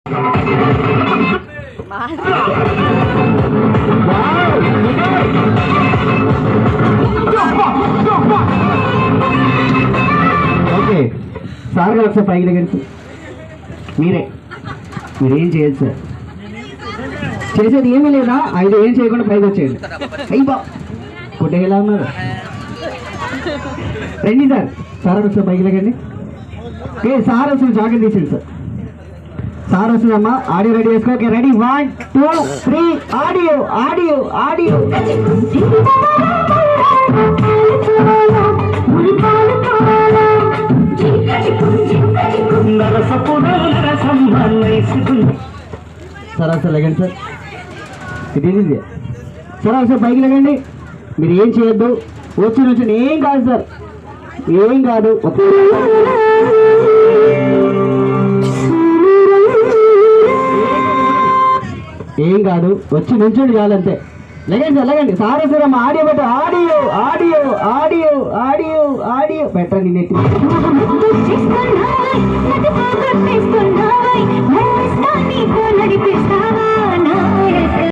Okay sir గారు ఒకసారి పైకి దగ్గర మీరేం చేయదు సార్, చేసేది ఏమీ లేదా, అయితే ఏం చేయకుండా పైకి వచ్చేయండి. అయ్యా కొట్టే ఎలా ఉన్నారు రండి సార్, సార్ ఒకసారి పైకి దగ్గండి. ఓకే సార్ వస్తుంది, జాకెట్ తీసేయండి సార్. సార్ వస్తుందమ్మా, ఆడియో రెడీ చేసుకో. Okay ready 1 2 3 audio audio audio. Sir ఒకసారి లెగండి సార్, ఇది సార్ ఒకసారి పైకి లెగండి. మీరు ఏం చేయొద్దు, వచ్చి ఏం కాదు సార్, ఏం కాదు. ఏం కాదు, వచ్చి నుంచోండి చాలంతే. లెగండి సార్ లెగండి. సార్ సార్ అమ్మ ఆడియో పెట్ట, audio audio audio audio audio పెట్టండి నెట్టి.